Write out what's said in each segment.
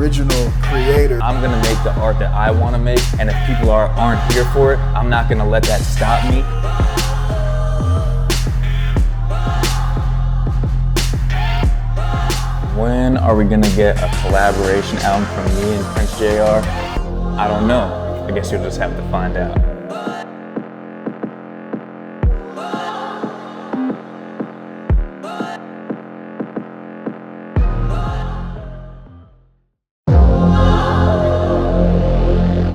original creator. I'm gonna make the art that I want to make, and if people aren't here for it, I'm not gonna let that stop me. When are we gonna get a collaboration album from me and Prince J+R? I don't know. I guess you'll just have to find out.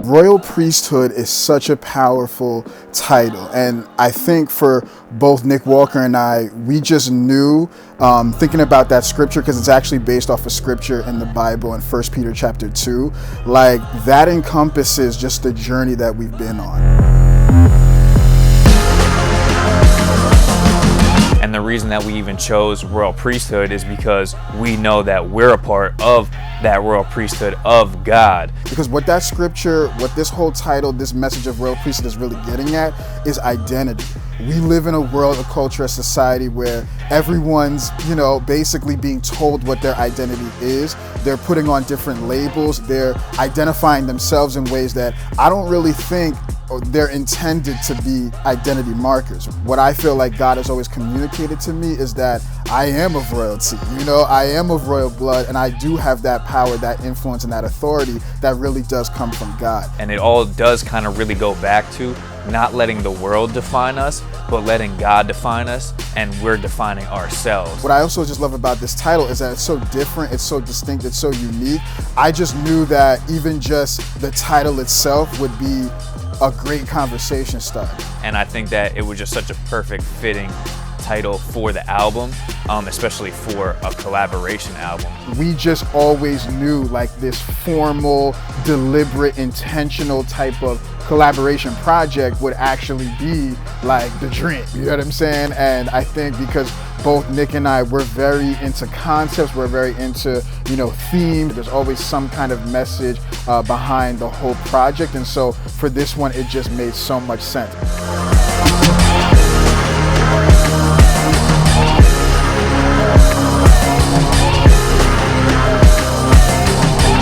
Royal Priesthood is such a powerful title, and I think for both Nick Walker and I, we just knew, thinking about that scripture, because it's actually based off a scripture in the Bible in 1 Peter chapter 2, like that encompasses just the journey that we've been on. And the reason that we even chose Royal Priesthood is because we know that we're a part of that Royal Priesthood of God. Because what that scripture, what this whole title, this message of Royal Priesthood is really getting at is identity. We live in a world, a culture, a society where everyone's, basically being told what their identity is. They're putting on different labels. They're identifying themselves in ways that I don't really think they're intended to be identity markers. What I feel like God has always communicated to me is that I am of royalty, I am of royal blood, and I do have that power, that influence, and that authority that really does come from God. And it all does kind of really go back to not letting the world define us, but letting God define us, and we're defining ourselves. What I also just love about this title is that it's so different, it's so distinct, it's so unique. I just knew that even just the title itself would be a great conversation starter. And I think that it was just such a perfect fitting title for the album, especially for a collaboration album. We just always knew like this formal, deliberate, intentional type of collaboration project would actually be like the dream, you know what I'm saying? And I think because both Nick and I, we're very into concepts, we're very into, theme. There's always some kind of message behind the whole project. And so for this one, it just made so much sense.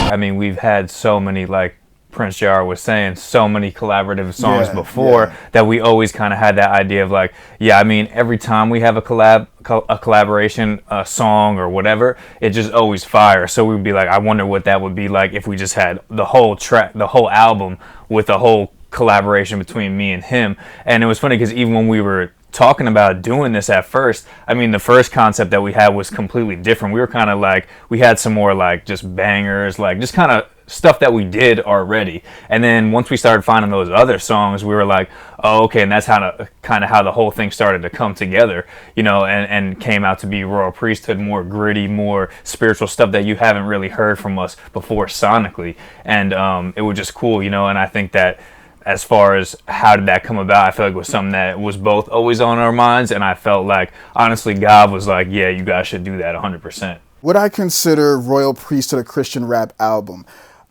I mean, we've had so many, like Prince J+R was saying, so many collaborative songs before that we always kind of had that idea of like, every time we have a collaboration song or whatever, it just always fire. So we'd be like, I wonder what that would be like if we just had the whole track, the whole album with a whole collaboration between me and him. And it was funny because even when we were talking about doing this at first, the first concept that we had was completely different. We were kind of like, we had some more like just bangers, like just kind of stuff that we did already. And then once we started finding those other songs, we were like, oh, okay, and that's kind of how the whole thing started to come together, and came out to be Royal Priesthood, more gritty, more spiritual stuff that you haven't really heard from us before sonically. And it was just cool, and I think that as far as how did that come about, I feel like it was something that was both always on our minds, and I felt like, honestly, God was like, yeah, you guys should do that 100%. Would I consider Royal Priesthood a Christian rap album?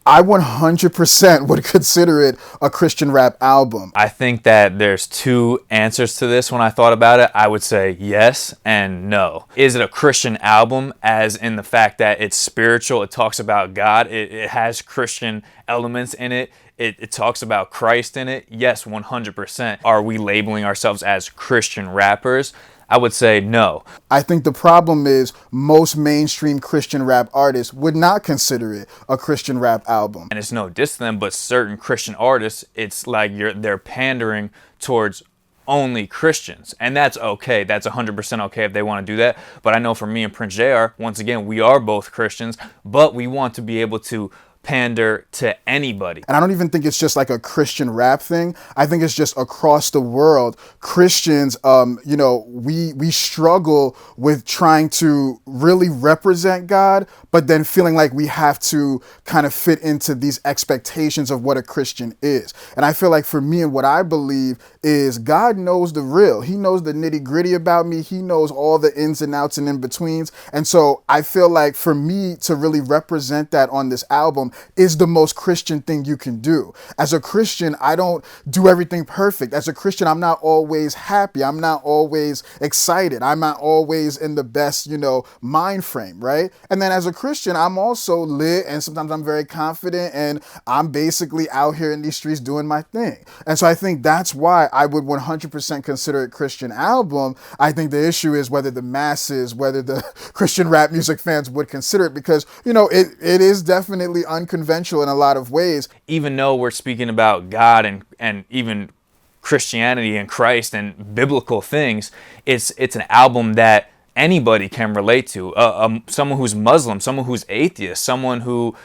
I 100% would consider it a Christian rap album. I think that there's two answers to this when I thought about it. I would say yes and no. Is it a Christian album as in the fact that it's spiritual, it talks about God, it has Christian elements in it, it talks about Christ in it? Yes, 100%. Are we labeling ourselves as Christian rappers? I would say no. I think the problem is most mainstream Christian rap artists would not consider it a Christian rap album. And it's no diss to them, but certain Christian artists, it's like they're pandering towards only Christians. And that's okay. That's 100% okay if they want to do that. But I know for me and Prince J+R, once again, we are both Christians, but we want to be able to pander to anybody. And I don't even think it's just like a Christian rap thing. I think it's just across the world. Christians, we struggle with trying to really represent God, but then feeling like we have to kind of fit into these expectations of what a Christian is. And I feel like for me and what I believe is God knows the real. He knows the nitty gritty about me. He knows all the ins and outs and in betweens. And so I feel like for me to really represent that on this album, is the most Christian thing you can do. As a Christian, I don't do everything perfect. As a Christian, I'm not always happy. I'm not always excited. I'm not always in the best, mind frame, right? And then as a Christian, I'm also lit, and sometimes I'm very confident, and I'm basically out here in these streets doing my thing. And so I think that's why I would 100% consider it a Christian album. I think the issue is whether the masses, whether the Christian rap music fans would consider it, because, it is definitely unconventional in a lot of ways. Even though we're speaking about God and even Christianity and Christ and biblical things, it's an album that anybody can relate to. Someone who's Muslim, someone who's atheist, someone who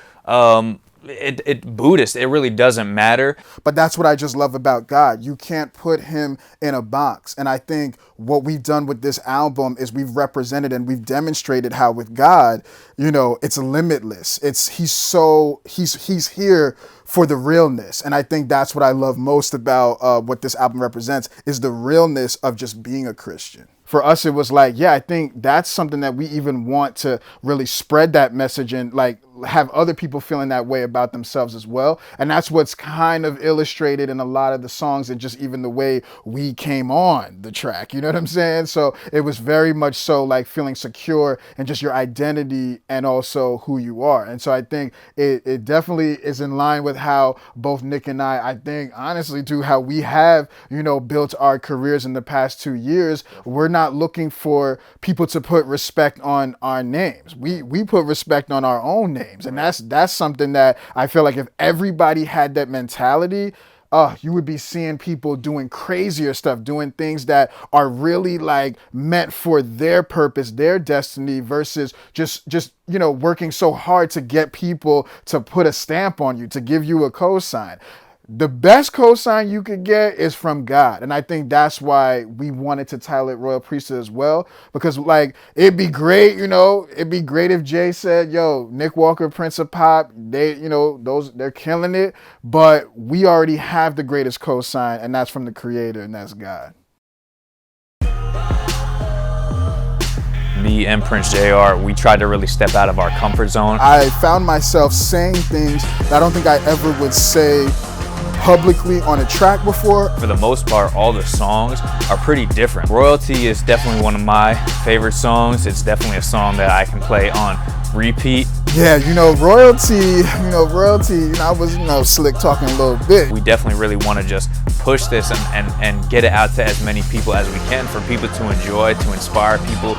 Buddhist, it really doesn't matter. But that's what I just love about God. You can't put him in a box. And I think what we've done with this album is we've represented and we've demonstrated how with God, it's limitless. He's here for the realness. And I think that's what I love most about what this album represents, is the realness of just being a Christian. For us, it was like, I think that's something that we even want to really spread that message and like have other people feeling that way about themselves as well. And that's what's kind of illustrated in a lot of the songs and just even the way we came on the track. You know what I'm saying? So it was very much so like feeling secure and just your identity and also who you are. And so I think it definitely is in line with how both Nick and I think honestly too, how we have, built our careers in the past 2 years. We're not looking for people to put respect on our names. We put respect on our own names. And that's something that I feel like if everybody had that mentality, you would be seeing people doing crazier stuff, doing things that are really like meant for their purpose, their destiny, versus just working so hard to get people to put a stamp on you, to give you a cosign. The best cosign you could get is from God. And I think that's why we wanted to title it Royal Priesthood as well. Because it'd be great, it'd be great if Jay said, yo, Nick Walker, Prince of Pop, they're killing it. But we already have the greatest cosign, and that's from the Creator, and that's God. Me and Prince J+R, we tried to really step out of our comfort zone. I found myself saying things that I don't think I ever would say publicly on a track before. For the most part, all the songs are pretty different. Royalty is definitely one of my favorite songs. It's definitely a song that I can play on repeat. Yeah, Royalty, I was, slick talking a little bit. We definitely really want to just push this and get it out to as many people as we can, for people to enjoy, to inspire people.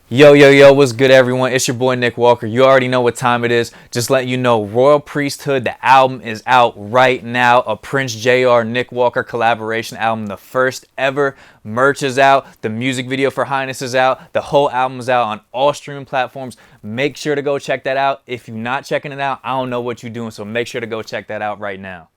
Yo, what's good, everyone? It's your boy Nick Walker. You already know what time it is. Just letting you know, Royal Priesthood, the album is out right now. A Prince J+R, Nick Walker collaboration album, the first ever. Merch is out. The music video for Highness is out. The whole album is out on all streaming platforms. Make sure to go check that out. If you're not checking it out, I don't know what you're doing, so make sure to go check that out right now.